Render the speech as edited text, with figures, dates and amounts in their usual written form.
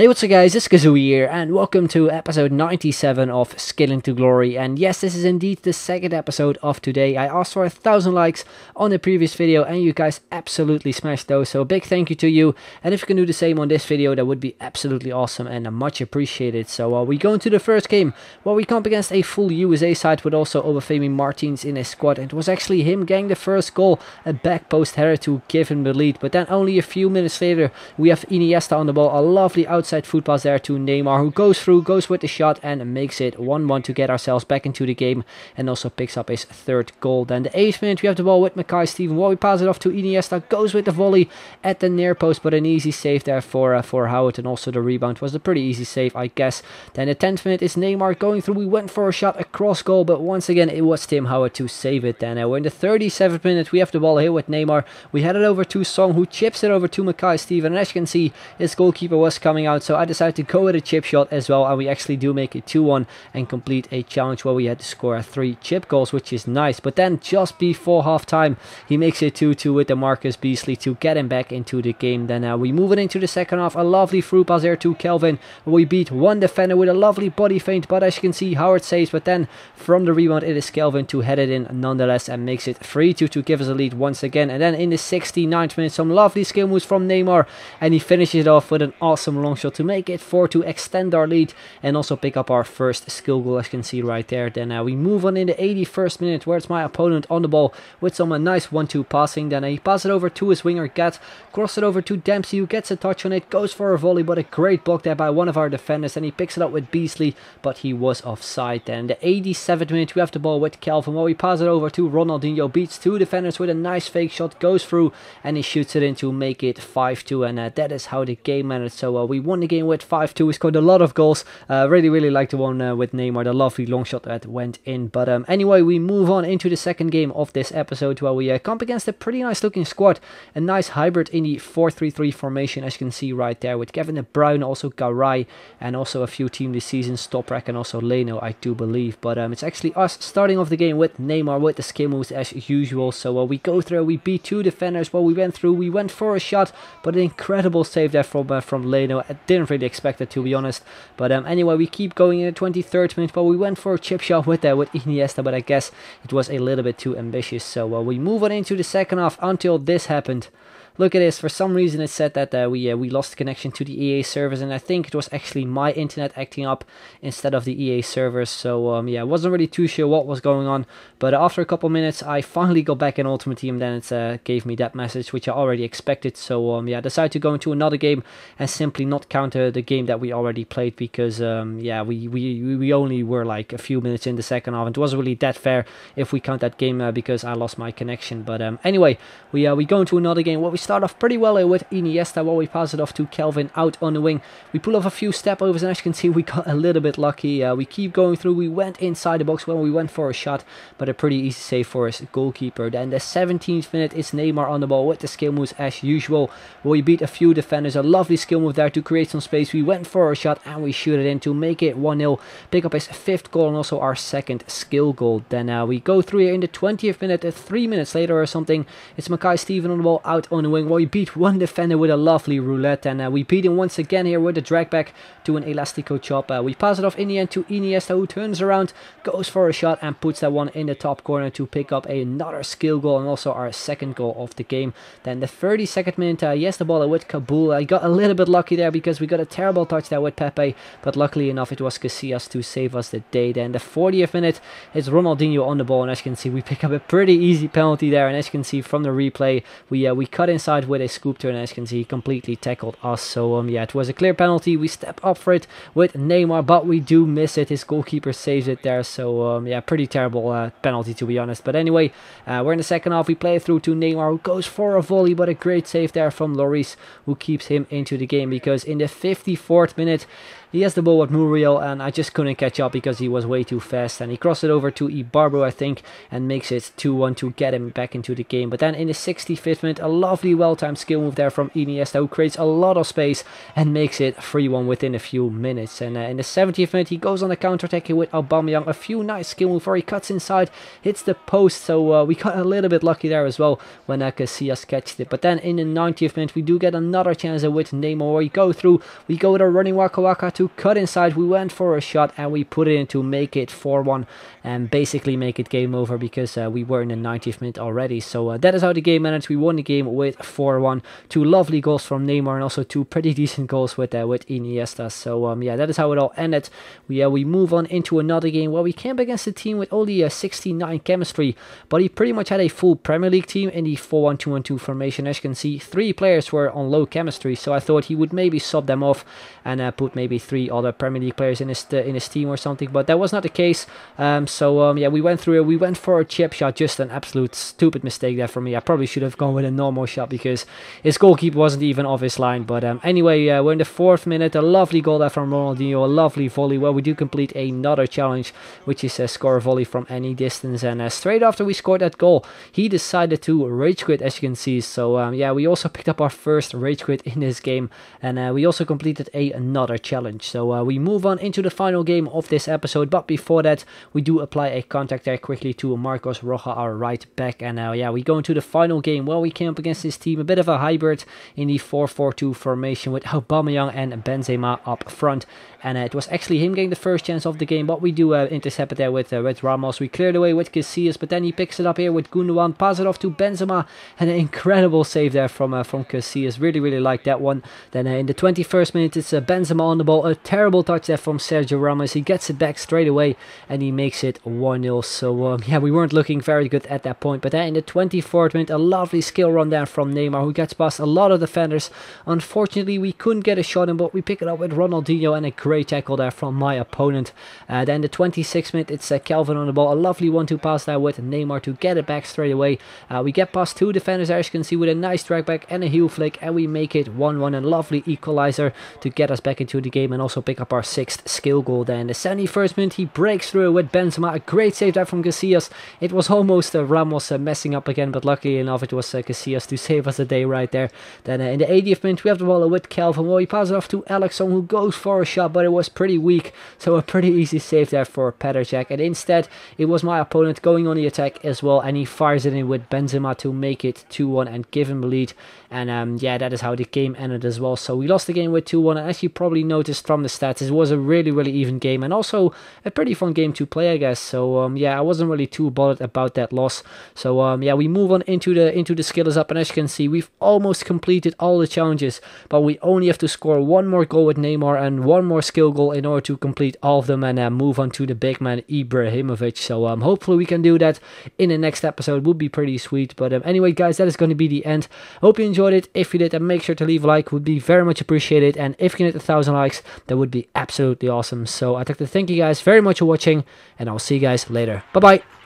Hey, what's up guys, it's Kazooie here, and welcome to episode 97 of Skill into Glory. And yes, this is indeed the second episode of today. I asked for 1,000 likes on the previous video, and you guys absolutely smashed those, so a big thank you to you. And if you can do the same on this video, that would be absolutely awesome and much appreciated. So we go into the first game, where we come up against a full USA side with also Obafemi Martins in his squad. And it was actually him getting the first goal, a back post header to give him the lead. But then only a few minutes later, we have Iniesta on the ball, a lovely outside foot pass there to Neymar, who goes through, goes with the shot and makes it 1-1 to get ourselves back into the game, and also picks up his third goal. Then the 8th minute, we have the ball with Mackay-Steven, while we pass it off to Iniesta, goes with the volley at the near post, but an easy save there for Howard, and also the rebound was a pretty easy save, I guess. Then the 10th minute is Neymar going through, we went for a shot across goal, but once again it was Tim Howard to save it. Then we're in the 37th minute, we have the ball here with Neymar, we head it over to Song, who chips it over to Mackay-Steven, and as you can see, his goalkeeper was coming out, so I decided to go with a chip shot as well, and we actually do make it 2-1 and complete a challenge where we had to score 3 chip goals, which is nice. But then just before half time, he makes it 2-2 with the Marcus Beasley to get him back into the game. Then we move it into the second half, a lovely through pass there to Kelvin, where we beat one defender with a lovely body feint, but as you can see, Howard saves, but then from the rebound it is Kelvin to head it in nonetheless and makes it 3-2 to give us a lead once again. And then in the 69th minute, some lovely skill moves from Neymar, and he finishes it off with an awesome long shot to make it 4 to extend our lead and also pick up our first skill goal, as you can see right there. Then we move on in the 81st minute, where it's my opponent on the ball with some nice 1-2 passing. Then he passes it over to his winger Gat, cross it over to Dempsey, who gets a touch on it, goes for a volley, but a great block there by one of our defenders, and he picks it up with Beasley, but he was offside. Then the 87th minute, we have the ball with Kelvin, while we pass it over to Ronaldinho, beats 2 defenders with a nice fake shot, goes through, and he shoots it in to make it 5-2, and that is how the game ended. So we won the game with 5-2. We scored a lot of goals. Really like the one with Neymar, the lovely long shot that went in. But anyway, we move on into the second game of this episode, where we come up against a pretty nice looking squad, a nice hybrid in the 4-3-3 formation, as you can see right there, with Kevin De Bruyne, also Garay, and also a few team this season, Toprak and also Leno, I do believe. But it's actually us starting off the game with Neymar with the skill moves as usual. So we go through, we beat 2 defenders, while we went through, we went for a shot, but an incredible save there from Leno. I didn't really expect it, to be honest. But anyway, we keep going in the 23rd minute, but we went for a chip shot with Iniesta, but I guess it was a little bit too ambitious. So we move on into the second half until this happened. Look at this, for some reason it said that we lost connection to the EA servers, and I think it was actually my internet acting up instead of the EA servers. So yeah, I wasn't really too sure what was going on, but after a couple minutes I finally got back in Ultimate Team, then it gave me that message, which I already expected. So yeah, I decided to go into another game and simply not counter the game that we already played, because yeah, we only were like a few minutes in the second half, and it wasn't really that fair if we count that game because I lost my connection. But anyway, we go into another game where we start off pretty well with Iniesta, while we pass it off to Kelvin out on the wing. We pull off a few step overs, and as you can see, we got a little bit lucky. We keep going through, we went inside the box when we went for a shot, but a pretty easy save for his goalkeeper. Then the 17th minute is Neymar on the ball with the skill moves as usual, where we beat a few defenders, a lovely skill move there to create some space. We went for a shot and we shoot it in to make it 1-0, pick up his 5th goal and also our 2nd skill goal. Then we go through here in the 20th minute, 3 minutes later or something, it's Mackay-Steven on the ball out on the wing, where we beat one defender with a lovely roulette, and we beat him once again here with a drag back to an elastico chop. We pass it off in the end to Iniesta, who turns around, goes for a shot and puts that one in the top corner to pick up another skill goal and also our 2nd goal of the game. Then the 32nd minute, yes, the ball with Kabul. I got a little bit lucky there because we got a terrible touch there with Pepe, but luckily enough it was Casillas to save us the day. Then the 40th minute, it's Ronaldinho on the ball, and as you can see, we pick up a pretty easy penalty there, and as you can see from the replay, we cut inside with a scoop turn, and as you can see, he completely tackled us. So yeah, it was a clear penalty. We step up for it with Neymar, but we do miss it. His goalkeeper saves it there. So yeah, pretty terrible penalty, to be honest. But anyway, we're in the second half. We play it through to Neymar, who goes for a volley, but a great save there from Lloris, who keeps him into the game, because in the 54th minute He has the ball with Muriel, and I just couldn't catch up because he was way too fast, and he crossed it over to Ibarbo, I think, and makes it 2-1 to get him back into the game. But then in the 65th minute, a lovely well-timed skill move there from Iniesta, who creates a lot of space and makes it 3-1 within a few minutes. And in the 70th minute, he goes on a counter-attack with Aubameyang, a few nice skill moves where he cuts inside, hits the post, so we got a little bit lucky there as well when Casillas catched it. But then in the 90th minute, we do get another chance with Neymar, where we go through, we go with a running Waka Waka to cut inside, we went for a shot and we put it in to make it 4-1 and basically make it game over because we were in the 90th minute already. So that is how the game ended. We won the game with 4-1, 2 lovely goals from Neymar and also 2 pretty decent goals with Iniesta. So yeah, that is how it all ended. We move on into another game where we came up against a team with only 69 chemistry, but he pretty much had a full Premier League team in the 4-1-2-1-2 formation. As you can see, 3 players were on low chemistry, so I thought he would maybe sub them off and put maybe 3 other Premier League players in his team or something, but that was not the case. Yeah, we went through it. We went for a chip shot, just an absolute stupid mistake there for me. I probably should have gone with a normal shot because his goalkeeper wasn't even off his line. But anyway, we're in the 4th minute. A lovely goal there from Ronaldinho, a lovely volley where we do complete another challenge, which is score a volley from any distance. And straight after we scored that goal, he decided to rage quit, as you can see. So yeah, we also picked up our first rage quit in this game, and we also completed another challenge. So we move on into the final game of this episode, but before that, we do apply a contact there quickly to Marcos Roja, our right back. And yeah, we go into the final game where we came up against this team, a bit of a hybrid in the 4-4-2 formation with Aubameyang and Benzema up front. And it was actually him getting the first chance of the game, but we do intercept it there with Ramos. We cleared away with Casillas, but then he picks it up here with Gundogan, pass it off to Benzema, and an incredible save there from Casillas. Really like that one. Then in the 21st minute, it's Benzema on the ball, a terrible touch there from Sergio Ramos. He gets it back straight away, and he makes it 1-0. So yeah, we weren't looking very good at that point. But then in the 24th minute, a lovely skill run down from Neymar, who gets past a lot of defenders. Unfortunately, we couldn't get a shot in, but we pick it up with Ronaldinho, and a great tackle there from my opponent. Then the 26th minute, it's Calvin on the ball, a lovely 1-2 pass there with Neymar to get it back straight away. We get past 2 defenders, as you can see, with a nice drag back and a heel flick, and we make it 1-1, a lovely equalizer to get us back into the game and also pick up our 6th skill goal. Then in the 71st minute, he breaks through with Benzema, a great save there from Casillas. It was almost Ramos messing up again, but luckily enough, it was Casillas to save us the day right there. Then in the 80th minute, we have the ball with Calvin. Well, he passes it off to Alex, who goes for a shot, but it was pretty weak, so a pretty easy save there for Petr Cech. And instead, it was my opponent going on the attack as well, and he fires it in with Benzema to make it 2-1 and give him the lead. And yeah, that is how the game ended as well. So we lost the game with 2-1, and as you probably noticed from the stats, it was a really even game and also a pretty fun game to play, I guess. So yeah, I wasn't really too bothered about that loss. So yeah, we move on into the skill is up, and as you can see, we've almost completed all the challenges, but we only have to score 1 more goal with Neymar and 1 more skill goal in order to complete all of them and move on to the big man Ibrahimovic. So hopefully we can do that in the next episode. Would be pretty sweet. But anyway, guys, that is going to be the end. Hope you enjoyed it. If you did, then make sure to leave a like, would be very much appreciated. And if you can hit 1,000 likes, that would be absolutely awesome. So I'd like to thank you guys very much for watching, and I'll see you guys later. Bye bye.